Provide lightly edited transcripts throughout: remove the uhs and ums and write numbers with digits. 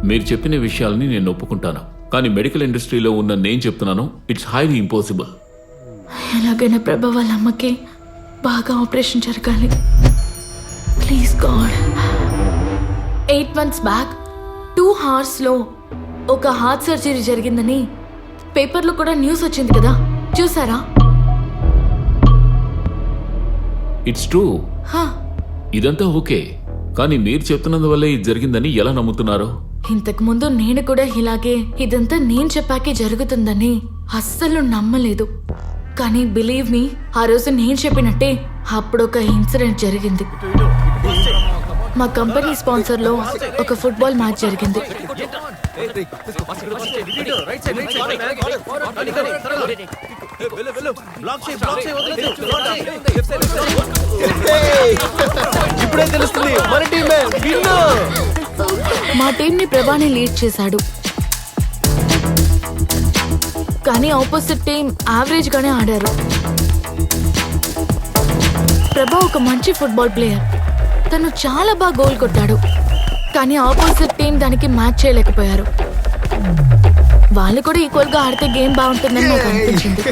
మీరు చెప్పిన విషయాలని నేను ఒప్పుకుంటాను, కానీ మెడికల్ ఇండస్ట్రీలో ఉన్న నేను చెప్తున్నాను, ఇట్స్ హైలీ ఇంపాసిబుల్. ఎలాగైనా ప్రభా వాళ్ళ అమ్మకి బాగా ఆపరేషన్ జరగాలి. Please God. 8 months back 2 hours ఒక హార్ట్ సర్జరీ జరిగిందని పేపర్లో కూడా న్యూస్ వచ్చింది కదా, చూసారా? It's true. హా, ఇదంతా ఓకే, కానీ మీరు చెప్తున్నందువల్లే ఇది జరిగిందని ఎలా నమ్ముతున్నారు? ఇంతకు ముందు నేను కూడా ఇలాగే ఇదంతా నేను చెప్పాకే జరుగుతుందని అస్సలు నమ్మలేదు. కానీ బిలీవ్ మీ, ఆ రోజు నేను చెప్పినట్టే అప్పుడు ఒక ఇన్సిడెంట్ జరిగింది. మా కంపెనీ స్పాన్సర్ లో ఒక ఫుట్బాల్ మ్యాచ్ జరిగింది. ఇప్పుడే తెలుస్తుంది మన టీమే విన్నర్. మా టీం ని ప్రభాని లీడ్ చేశాడు, కానీ ఆపోజిట్ టీం యావరేజ్ గానే ఆడారు. ప్రభా ఒక మంచి ఫుట్బాల్ ప్లేయర్, తను చాలా బాగా గోల్ కొట్టాడు, కానీ ఆపోజిట్ టీం దానికి మ్యాచ్ చేయలేకపోయారు. వాళ్ళు కూడా ఈక్వల్ గా ఆడితే గేమ్ బాగుంటుందని నాకు అనిపించింది.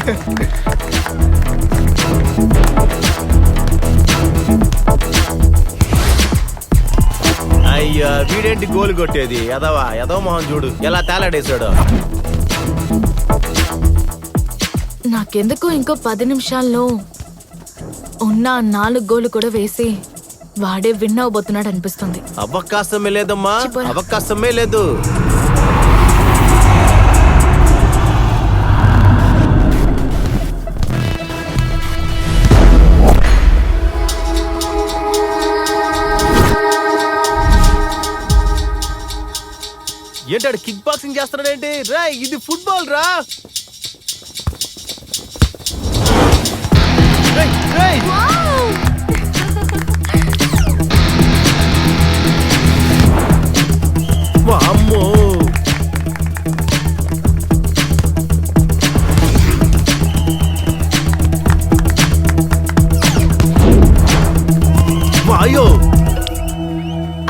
అయ్యా వీడేంటి గోల్ కొట్టేది? ఎదవ మొహం చూడు ఎలా తేలాడేశాడు. నాకెందుకు ఇంకో 10 నిమిషాల్లో ఉన్న 4 గోలు కూడా వేసి వాడే విన్ అవబోతున్నాడు అనిపిస్తుంది. అవకాశమే లేదమ్మా, అవకాశమే లేదు. ఏంటాడు కిక్ బాక్సింగ్ చేస్తున్నాడేంటి? రా ఇది ఫుట్బాల్ రా. వామ్మో, వాయో.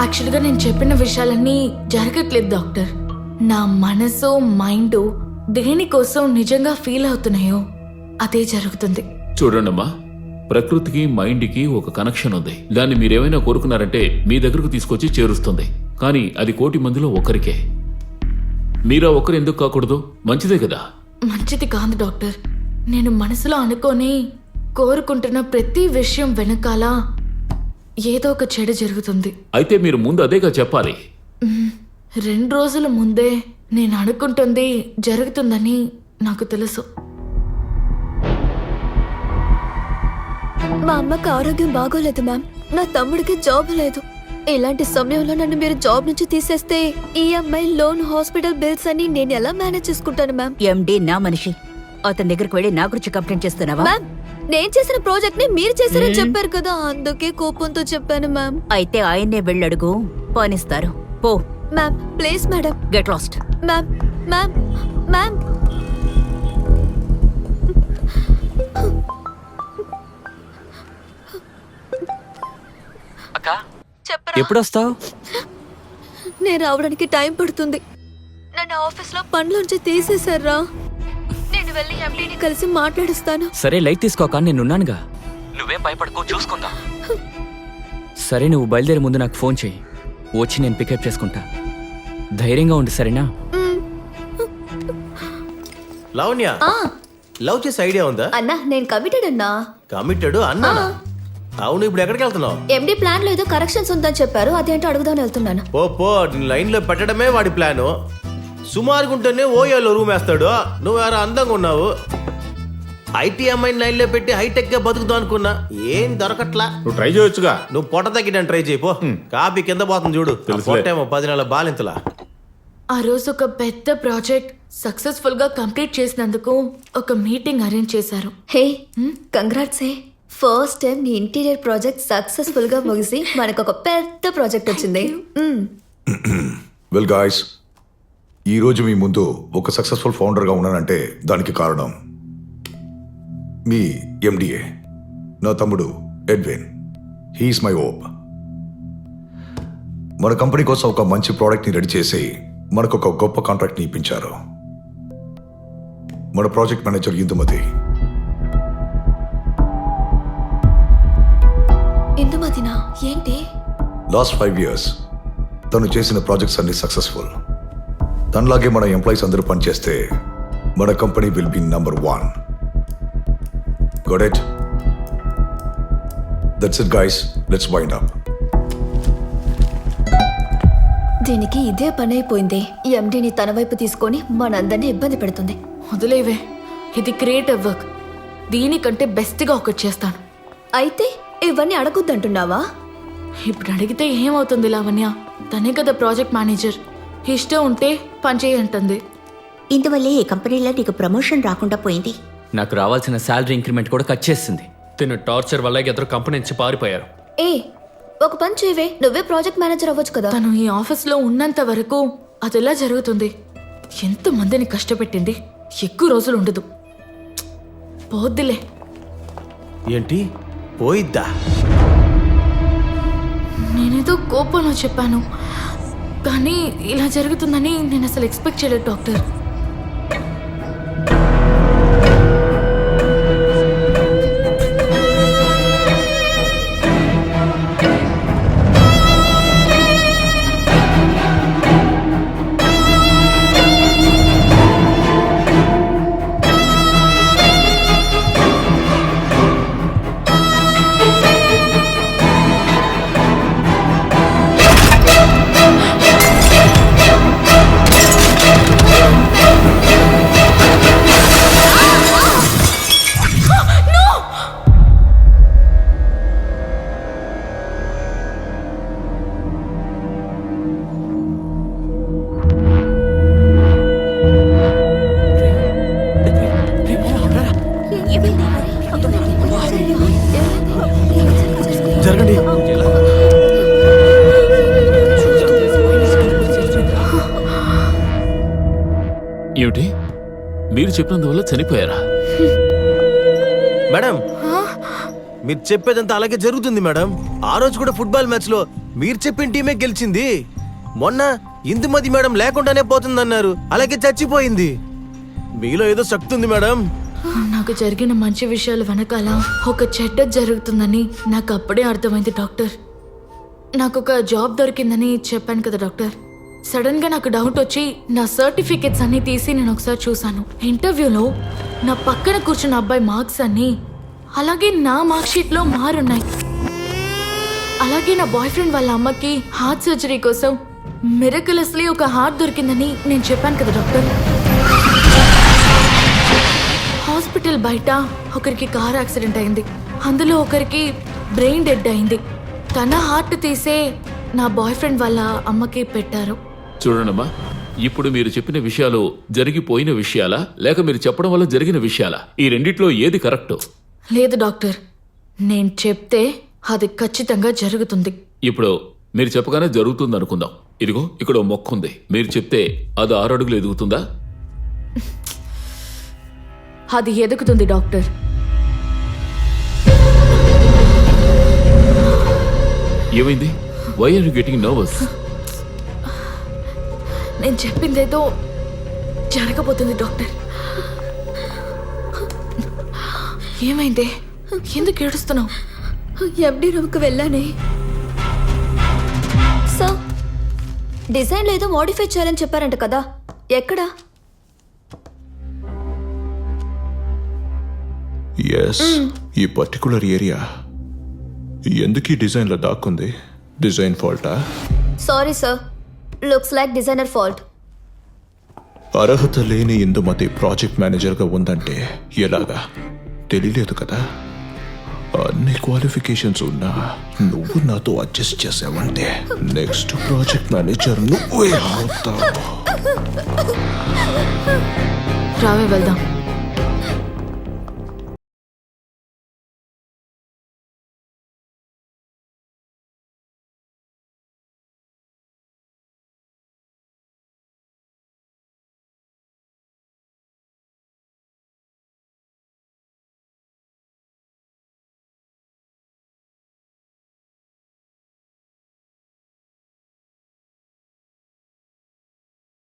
యాక్చువల్గా నేను చెప్పిన విషయాలన్నీ జరగట్లేదు డాక్టర్. నా మనసు మైండ్ దేనికోసం నిజంగా ఫీల్ అవుతున్నాయో అదే జరుగుతుంది. చూడండమ్మా, ప్రకృతికి మైండ్కి ఒక కనెక్షన్ ఉంది. దాన్ని మీరేమైనా కోరుకున్నారంటే మీ దగ్గరకు తీసుకొచ్చి చేరుస్తుంది. కానీ అది 1,000,000 మందిలో ఒక్కరికే. మీరా ఒక్కరు ఎందుకు కాకూడదు? మంచిదే కదా. మంచిది కాదు డాక్టర్. నేను మనసులో అనుకొని కోరుకుంటున్న ప్రతి విషయం వెనకాల ఏదో ఒక చెడు జరుగుతుంది. అయితే మీరు ముందు అదేగా చెప్పాలి. 2 రోజుల ముందే నేను అనుకుంటుంది జరుగుతుందని నాకు తెలుసు. మా అమ్మకి ఆరోగ్యం బాగోలేదు మ్యామ్. నా తమ్ముడికి జాబ్ లేదు. ఇలాంటి సమయంలో నన్ను మీరు జాబ్ నుంచి తీసేస్తే ఈఎంఐ, లోన్, హాస్పిటల్ బిల్స్ అని నేను ఎలా మేనేజ్ చేసుకుంటాను మ్యామ్? ఎండి నా మనిషి, అతని దగ్గరికి వెళ్ళి నా గురించి కంప్లైంట్ చేస్తున్నావా? మ్యామ్, నేను చేసిన ప్రాజెక్ట్ ని మీరు చేశారని చెప్పారు కదా, అందుకే కోపంతో చెప్పాను మ్యామ్. అయితే ఆయన్నే వెళ్ళడుగు, పనిస్తారు. పో. Ma'am please madam. Get lost. Ma'am ma'am ma'am. ఎప్పుడొస్తావు? నేను రావడానికి టైం పడుతుంది. నన్ను ఆఫీస్ లో పనిలోంచి తీసేశారా. నేను వెళ్ళి ఎండీని కలిసి మాట్లాడిస్తాను. సరే లైట్ తీసుకోక, నేనున్నానుగా. నువ్వేం భయపడకు, చూసుకుందా. సరే నువ్వు బయలుదేరే ముందు నాకు ఫోన్ చేయి, వచ్చి నేను పికప్ చేసుకుంటా. ధైర్యంగా ఉండు, సరేనా? లవణ్య, లవ్ చేసే ఐడియా ఉందా? అన్నా నేను కమిటెడ్ అన్నా. కమిటెడ్ అన్నా? అవును, ఇప్పుడు ఎక్కడికి వెళ్తున్నావు? ఎండి ప్లాన్ లో ఏదో కరెక్షన్స్ ఉందని చెప్పారు, అదేంటో అడుగుదాని వెళ్తున్నాను. పో లైన్ లో పెట్టడమే వాడి ప్లాను. సుమారుగా ఉంటేనే ఓయోలో రూమ్ వేస్తాడు. నువ్వు ఎవరో అందంగా ఉన్నావు. ఐటీఎంఐ లైన్ లో పెట్టి హైటెక్ గా బతుకుదాం అనుకున్నా, ఏం దొరకట్లా. నువ్వు ట్రై చేయొచ్చుగా. నువ్వు పొట్ట తగ్గిడానికి ట్రై చేయిపో. కాపీ కింద పోతుంది చూడు. పొట్టేమో 10 నెలల బాలింతలా. ఆ రోజు ఒక పెద్ద ప్రాజెక్ట్ సక్సెస్ఫుల్ గా కంప్లీట్ చేసినందుకు ఒక మీటింగ్ అరేంజ్ చేశారు. Hey congrats. Hey, first time నీ ఇంటీరియర్ ప్రాజెక్ట్ సక్సెస్ఫుల్ గా ముగిసి మనకు ఒక పెద్ద ప్రాజెక్ట్ వచ్చింది. వెల్ గాయ్స్, ఈ రోజు మీ ముందు ఒక సక్సెస్ఫుల్ ఫౌండర్గా ఉన్నానంటే దానికి కారణం మీ ఎండిఏ, నా తమ్ముడు ఎడ్విన్. He's my hope. మన కంపెనీ కోసం ఒక మంచి ప్రోడక్ట్ని రెడీ చేసి మనకు ఒక గొప్ప కాంట్రాక్ట్ని ఇప్పించారు. మన ప్రాజెక్ట్ మేనేజర్ ఇందుమతి. ఇందుమతినా? ఏంటి? లాస్ట్ 5 years తను చేసిన ప్రాజెక్ట్స్ అన్ని సక్సెస్ఫుల్. తనలాగే మన ఎంప్లాయీస్ అందరూ పనిచేస్తే మన company will be number 1. Got it? That's it guys. Let's wind up. దీనికి ఇదే పని అయిపోయింది. ఎండిని తన వైపు తీసుకొని మనందరినీ ఇబ్బంది పెడుతుంది. వదిలేవే, ఇది క్రియేటివ్ వర్క్. దీనికంటే బెస్ట్గా ఒకటి చేస్తాను. అయితే ఇవన్నీ అడగొద్దంటున్నావా? ఇప్పుడు అడిగితే ఏమవుతుంది లావణ్య? తనే కదా ప్రాజెక్ట్ మేనేజర్. ఇష్టం ఉంటే పని చేయంటుంది. ఇందువల్లే ఈ కంపెనీలో నీకు ప్రమోషన్ రాకుండా పోయింది. నాకు రావాల్సిన శాలరీ ఇంక్రిమెంట్ కూడా కట్ చేసింది. తిన టార్చర్ వల్ల ఇద్దరు కంపెనీ నుంచి పారిపోయారు. ఏ ఒక పని చేయవే, నువ్వే ప్రాజెక్ట్ మేనేజర్ అవ్వచ్చు కదా. తను ఈ ఆఫీస్లో ఉన్నంత వరకు అదెలా జరుగుతుంది? ఎంతమందిని కష్టపెట్టింది. ఎక్కువ రోజులు ఉండదు. పోద్దిలే. ఏంటి పోయిద్దా? నేనేదో కోపంలో చెప్పాను, కానీ ఇలా జరుగుతుందని నేను అసలు ఎక్స్పెక్ట్ చేయలేదు డాక్టర్. జరగండి. ఏమిటి, మీరు చెప్పినందువల్ల చనిపోయారా? మేడం, మీరు చెప్పేదంతా అలాగే జరుగుతుంది మేడం. ఆ రోజు కూడా ఫుట్బాల్ మ్యాచ్ లో మీరు చెప్పిన టీమే గెలిచింది. మొన్న ఇందుమతి మేడం లేకుండానే పోతుందన్నారు, అలాగే చచ్చిపోయింది. మీలో ఏదో శక్తి ఉంది మేడం. నాకు జరిగిన మంచి విషయాలు వెనకాల ఒక చెడ్డ జరుగుతుందని నాకు అప్పుడే అర్థమైంది డాక్టర్. నాకు ఒక జాబ్ దొరికిందని చెప్పాను కదా డాక్టర్. సడన్ గా నాకు డౌట్ వచ్చి నా సర్టిఫికెట్స్ అన్ని తీసి నేను ఒకసారి చూసాను. ఇంటర్వ్యూలో నా పక్కన కూర్చున్న అబ్బాయి మార్క్స్ అన్ని అలాగే నా మార్క్ షీట్ లో మారున్నాయి. అలాగే నా బాయ్ ఫ్రెండ్ వాళ్ళ అమ్మకి హార్ట్ సర్జరీ కోసం మిరకులస్లీ ఒక హార్ట్ దొరికిందని నేను చెప్పాను కదా డాక్టర్. హాస్పిటల్ బయట ఒకరికి కార్ యాక్సిడెంట్ అయింది. అందులో ఒకరికి బ్రెయిన్ డెడ్ అయింది. తన హార్ట్ తీసే నా బాయ్ ఫ్రెండ్ వాళ్ళ అమ్మకి పెట్టారు. చూడండమ్మా, ఇప్పుడు మీరు చెప్పిన విషయాలు జరిగిపోయిన విషయాలా లేక మీరు చెప్పడం వల్ల జరిగిన విషయాలా? ఈ రెండిట్లో ఏది కరెక్ట్? లేదు డాక్టర్, నేను చెప్తే అది ఖచ్చితంగా జరుగుతుంది. ఇప్పుడు మీరు చెప్పగానే జరుగుతుంది అనుకుందాం. ఇదిగో ఇక్కడ ఓ మొక్క ఉంది. మీరు చెప్తే అది 6 అడుగులు ఎదుగుతుందా? అది ఎదుగుతుంది డాక్టర్. ఏమైంది? Why are you getting nervous? నేను చెప్పిందేదో జరగబోతుంది డాక్టర్. ఏమైంది? ఎందుకు ఏడుస్తున్నావు? ఎండి రూమ్కి వెళ్ళానే. సార్, డిజైన్ ఏదో మోడిఫై చేయాలని చెప్పారంట కదా, ఎక్కడా? ఎస్, ఈ పర్టికులర్ ఏరియా ఎందుకు ఈ డిజైన్లో దాక్కుంది? డిజైన్ ఫాల్టా? Sorry sir, looks like designer fault. అర్హత లేని ఇందుమతి ప్రాజెక్ట్ మేనేజర్గా ఉందంటే ఎలాగా? తెలియలేదు కదా. అన్ని క్వాలిఫికేషన్స్ ఉన్నా నువ్వు నాతో అడ్జస్ట్ చేసావంటే నెక్స్ట్ ప్రాజెక్ట్ మేనేజర్ నువ్వే అవుతావు. రావే వెళ్దాం.